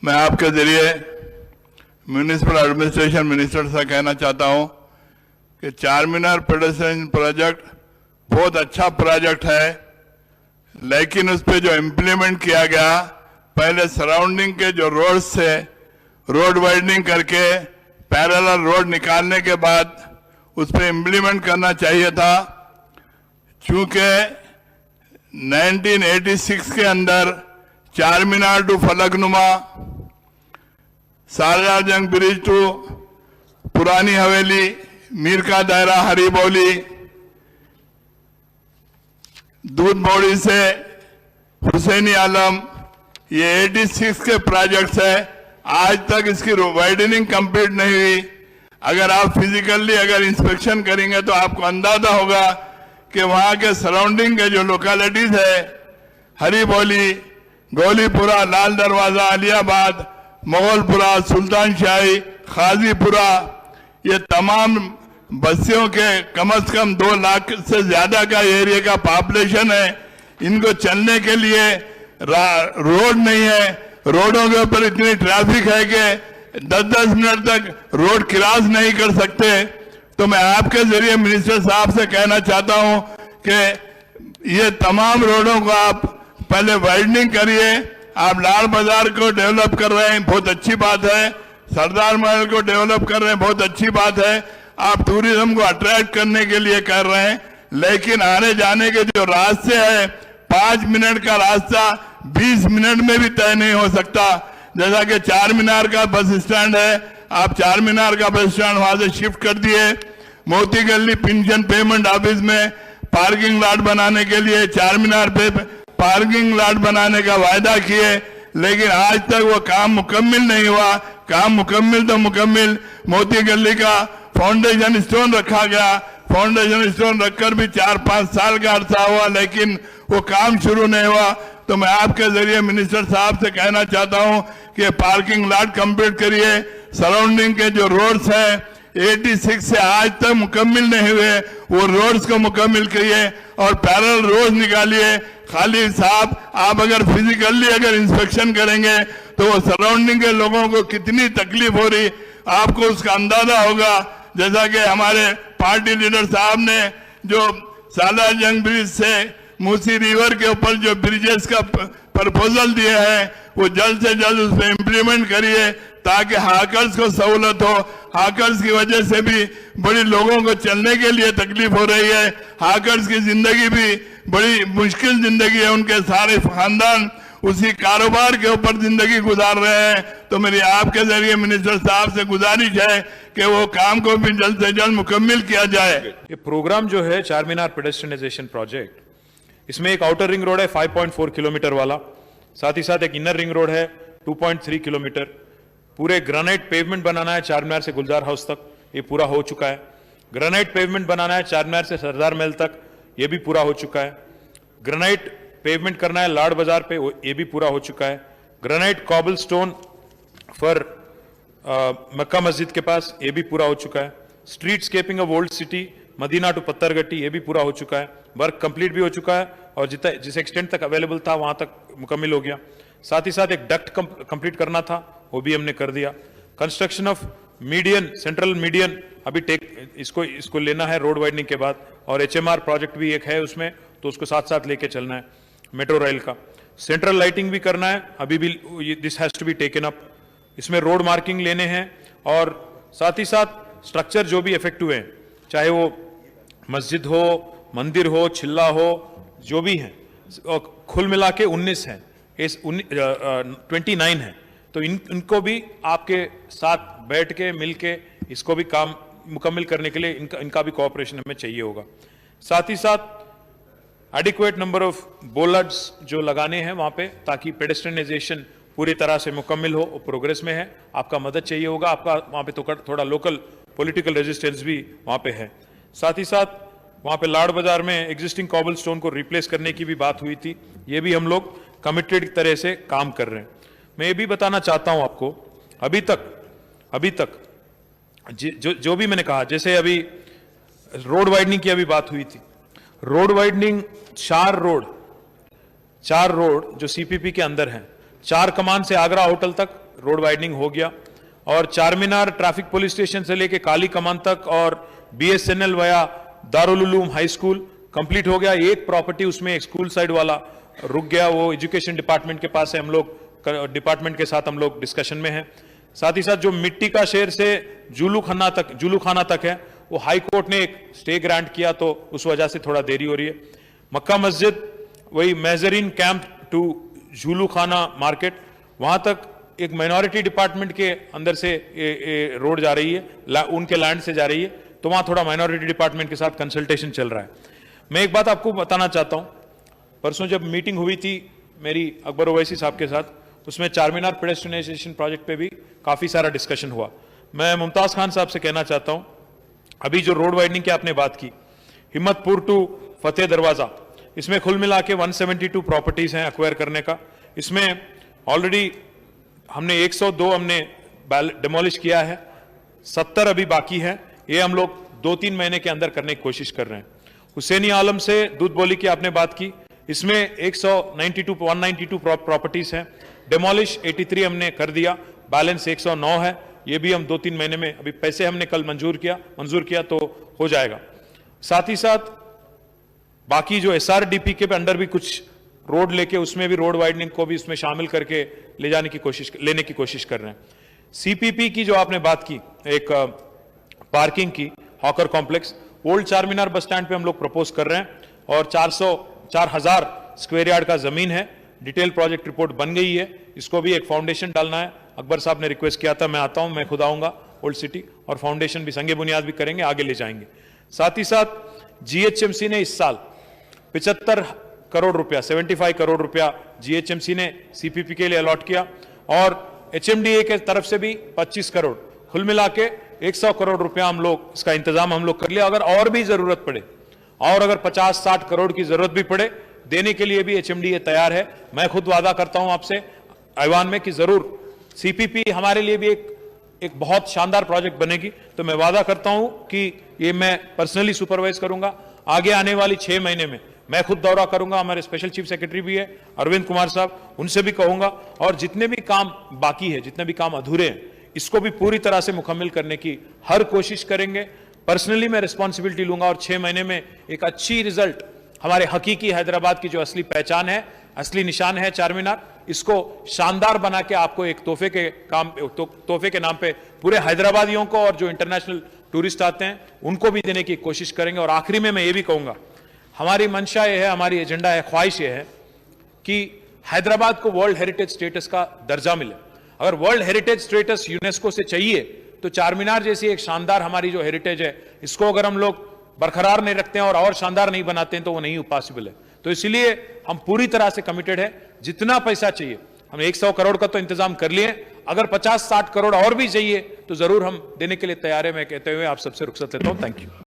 मैं आपके जरिए म्यूनिसिपल एडमिनिस्ट्रेशन मिनिस्टर से कहना चाहता हूं कि चार मीनार पेडेस्ट्रियन प्रोजेक्ट बहुत अच्छा प्रोजेक्ट है, लेकिन उस पर जो इम्प्लीमेंट किया गया, पहले सराउंडिंग के जो रोड्स थे रोड वाइडनिंग करके पैरेलल रोड निकालने के बाद उस पर इम्प्लीमेंट करना चाहिए था। चूंकि 1986 के अंदर Charminar to Falaknuma, Salarjung bridge to Purani Haveli, Mir का दायरा हरिबौली, दूध बौड़ी से हुसैनी आलम, ये 86 के प्रोजेक्ट्स है। आज तक इसकी वाइडनिंग कंप्लीट नहीं हुई। अगर आप फिजिकली अगर इंस्पेक्शन करेंगे तो आपको अंदाजा होगा कि वहां के सराउंडिंग के जो लोकेलिटीज है, हरिबौली, गौलीपुरा, लाल दरवाजा, अलियाबाद, मोगलपुरा, सुल्तान शाही, खाजीपुरा, ये तमाम बस्तियों के कम से कम 2 लाख से ज्यादा का एरिया का पॉपुलेशन है। इनको चलने के लिए रोड नहीं है। रोडों के ऊपर इतनी ट्रैफिक है कि 10-10 मिनट तक रोड क्रॉस नहीं कर सकते। तो मैं आपके जरिए मिनिस्टर साहब से कहना चाहता हूं कि ये तमाम रोडों को आप पहले वाइडनिंग करिए। आप लाल बाजार को डेवलप कर रहे हैं, बहुत अच्छी बात है। सरदार महल को डेवलप कर रहे हैं, बहुत अच्छी बात है। आप टूरिज्म को अट्रैक्ट करने के लिए कर रहे हैं, लेकिन आने जाने के जो रास्ते हैं, 5 मिनट का रास्ता 20 मिनट में भी तय नहीं हो सकता। जैसा कि चार मीनार का बस स्टैंड है, आप चार मीनार का बस स्टैंड वहां से शिफ्ट कर दिए। मोती गली पेंशन पेमेंट ऑफिस में पार्किंग लॉट बनाने के लिए चार मीनार पे पार्किंग लॉट बनाने का वायदा किए, लेकिन आज तक वो काम मुकम्मिल नहीं हुआ। काम मुकम्मिल तो मुकम्मिल, मोती गली का फाउंडेशन स्टोन रखा गया, फाउंडेशन स्टोन रखकर भी 4-5 साल का अरसा हुआ, लेकिन वो काम शुरू नहीं हुआ। तो मैं आपके जरिए मिनिस्टर साहब से कहना चाहता हूं कि पार्किंग लॉट कंप्लीट करिए। सराउंडिंग के जो रोड्स हैं 86 से आज तक मुकम्मिल नहीं हुए, वो रोड्स को मुकम्मिल करिए और पैरेलल रोड निकालिए। खाली साहब, आप अगर फिजिकली अगर इंस्पेक्शन करेंगे तो वो सराउंडिंग के लोगों को कितनी तकलीफ हो रही आपको उसका अंदाजा होगा। जैसा कि हमारे पार्टी लीडर साहब ने जो सालारजंग ब्रिज से मूसी रिवर के ऊपर जो ब्रिजेस का प्रपोजल दिए हैं, वो जल्द से जल्द उस पर इम्प्लीमेंट करिए ताकि हाकर्स को सहूलत हो। हाकर्स की वजह से भी बड़ी लोगों को चलने के लिए तकलीफ हो रही है। हाकर्स की जिंदगी भी बड़ी मुश्किल जिंदगी है, उनके सारे खानदान उसी कारोबार के ऊपर जिंदगी गुजार रहे हैं। तो मेरी आपके जरिए मिनिस्टर साहब से गुजारिश है कि वो काम को भी जल्द से जल्द मुकम्मिल किया जाए। ये प्रोग्राम जो है चार मीनार पेडेस्ट्रियनाइजेशन प्रोजेक्ट, इसमें एक आउटर रिंग रोड है 5.4 किलोमीटर वाला, साथ ही साथ एक इनर रिंग रोड है 2.3 किलोमीटर। पूरे ग्रेनाइट पेवमेंट बनाना है चार मीनार से गुलजार हाउस तक, ये पूरा हो चुका है। ग्रेनाइट पेवमेंट बनाना है चार मीनार से सरदार महल तक, ये भी पूरा हो चुका है। ग्रेनाइट पेवमेंट करना है लाड बाजार पे, ये भी पूरा हो चुका है। Granite cobblestone for Makkah Masjid के पास, ये भी पूरा हो चुका है। Streetscaping of old city Madina to Patthargatti, ये भी पूरा हो चुका है। वर्क कंप्लीट भी हो चुका है और जिस एक्सटेंट तक अवेलेबल था वहां तक मुकम्मिल हो गया। साथ ही साथ एक डक्ट कंप्लीट करना था, वो भी हमने कर दिया। Construction of median, central median अभी इसको लेना है रोड वाइडनिंग के बाद, और HMR प्रोजेक्ट भी एक है उसमें, तो उसको साथ साथ लेके चलना है। मेट्रो रेल का सेंट्रल लाइटिंग भी करना है, अभी भी this has to be taken up. इसमें रोड मार्किंग लेने हैं और साथ ही साथ स्ट्रक्चर जो भी इफेक्ट हुए हैं, चाहे वो मस्जिद हो, मंदिर हो, चिल्ला हो, जो भी है, कुल मिला के 19 है, 29 है। तो इनको भी आपके साथ बैठ के मिल के इसको भी काम मुकम्मिल करने के लिए इनका भी कोऑपरेशन हमें चाहिए होगा। साथ ही साथ एडिक्वेट नंबर ऑफ बोलर्ड्स जो लगाने हैं वहां पे, ताकि पेडेस्ट्रियनाइजेशन पूरी तरह से मुकम्मिल हो, प्रोग्रेस में है। आपका मदद चाहिए होगा, आपका वहां पे तो थोड़ा लोकल पॉलिटिकल रेजिस्टेंस भी वहां पे है। साथ ही साथ वहां पे लाड बाजार में एग्जिस्टिंग कॉबल स्टोन को रिप्लेस करने की भी बात हुई थी, ये भी हम लोग कमिटेड तरह से काम कर रहे हैं। मैं ये भी बताना चाहता हूं आपको, अभी तक जो भी मैंने कहा, जैसे अभी रोड वाइडनिंग की अभी बात हुई थी, रोड वाइडनिंग चार रोड जो CPP के अंदर हैं, चार कमान से आगरा होटल तक रोड वाइडनिंग हो गया और चारमीनार ट्रैफिक पुलिस स्टेशन से लेके काली कमान तक और BSNL वया Darul Uloom high school complete हो गया। एक प्रॉपर्टी उसमें एक स्कूल साइड वाला रुक गया, वो एजुकेशन डिपार्टमेंट के पास है, हम लोग डिपार्टमेंट के साथ हम लोग डिस्कशन में हैं। साथ ही साथ जो मिट्टी का शहर से जुलू खाना तक है, वो हाई कोर्ट ने एक स्टे ग्रांट किया, तो उस वजह से थोड़ा देरी हो रही है। मक्का मस्जिद वही मेजरीन कैंप टू जुलू खाना मार्केट, वहां तक एक माइनॉरिटी डिपार्टमेंट के अंदर से रोड जा रही है, उनके लैंड से जा रही है, तो वहां थोड़ा माइनॉरिटी डिपार्टमेंट के साथ कंसल्टेशन चल रहा है। मैं एक बात आपको बताना चाहता हूं, परसों जब मीटिंग हुई थी मेरी अकबर ओवैसी साहब के साथ, उसमें चारमीनार पेडेस्ट्रियनाइजेशन प्रोजेक्ट पे भी काफी सारा डिस्कशन हुआ। मैं मुमताज खान साहब से कहना चाहता हूं, अभी जो रोड वाइडनिंग की आपने बात की, हिम्मतपुर टू फतेह दरवाजा, इसमें कुल मिला के 172 प्रॉपर्टीज हैं एक्वायर करने का। इसमें ऑलरेडी हमने 102 हमने डिमोलिश किया है, 70 अभी बाकी है। ये हम लोग 2-3 महीने के अंदर करने की कोशिश कर रहे हैं। हुसैनी आलम से दूध बोली की आपने बात की, इसमें 192 प्रॉपर्टीज हैं, डिमोलिश 83 हमने कर दिया, बैलेंस 109 है। ये भी हम 2-3 महीने में, अभी पैसे हमने कल मंजूर किया तो हो जाएगा। साथ ही साथ बाकी जो SRDP के अंडर भी कुछ रोड लेके, उसमें भी रोड वाइडनिंग को भी उसमें शामिल करके लेने की कोशिश कर रहे हैं। CPP की जो आपने बात की, एक पार्किंग की, hawker complex, old Charminar bus stand पे हम लोग प्रपोज कर रहे हैं और 4,000 स्क्वायर यार्ड का जमीन है। डिटेल प्रोजेक्ट रिपोर्ट बन गई है, इसको भी एक फाउंडेशन डालना है। अकबर साहब ने रिक्वेस्ट किया था, मैं आता हूं, मैं खुद आऊंगा ओल्ड सिटी, और फाउंडेशन भी संगे बुनियाद भी करेंगे, आगे ले जाएंगे। साथ ही साथ GHMC ने इस साल 75 करोड़ रुपया, 75 करोड़ रुपया GHMC ने CPP के लिए अलॉट किया और HMDA के तरफ से भी 25 करोड़, कुल मिला के 100 करोड़ रुपया हम लोग इसका इंतजाम हम लोग कर लिया। अगर और भी जरूरत पड़े, और अगर 50-60 करोड़ की जरूरत भी पड़े, देने के लिए भी HMDA तैयार है। मैं खुद वादा करता हूं आपसे ऐवान में कि जरूर CPP हमारे लिए भी एक बहुत शानदार प्रोजेक्ट बनेगी। तो मैं वादा करता हूं कि ये मैं पर्सनली सुपरवाइज करूंगा। आगे आने वाली 6 महीने में मैं खुद दौरा करूंगा, हमारे स्पेशल चीफ सेक्रेटरी भी है अरविंद कुमार साहब, उनसे भी कहूंगा, और जितने भी काम बाकी है, जितने भी काम अधूरे हैं, इसको भी पूरी तरह से मुकम्मल करने की हर कोशिश करेंगे। पर्सनली मैं रिस्पॉन्सिबिलिटी लूंगा और 6 महीने में एक अच्छी रिजल्ट, हमारे हकीकी हैदराबाद की जो असली पहचान है, असली निशान है चारमीनार, इसको शानदार बना के आपको एक तोहफे के नाम पे पूरे हैदराबादियों को और जो इंटरनेशनल टूरिस्ट आते हैं उनको भी देने की कोशिश करेंगे। और आखिरी में मैं ये भी कहूंगा, हमारी मंशा ये है, हमारी एजेंडा है, ख्वाहिश ये है कि हैदराबाद को वर्ल्ड हेरिटेज स्टेटस का दर्जा मिले। अगर वर्ल्ड हेरिटेज स्टेटस यूनेस्को से चाहिए तो चारमीनार जैसी एक शानदार हमारी जो हेरिटेज है, इसको अगर हम लोग बरकरार नहीं रखते हैं और शानदार नहीं बनाते हैं तो वो नहीं पॉसिबल है। तो इसलिए हम पूरी तरह से कमिटेड है। जितना पैसा चाहिए, हम 100 करोड़ का तो इंतजाम कर लिए, अगर 50-60 करोड़ और भी चाहिए तो जरूर हम देने के लिए तैयार है। मैं कहते हुए आप सबसे रुखसत लेता हूं। Thank you.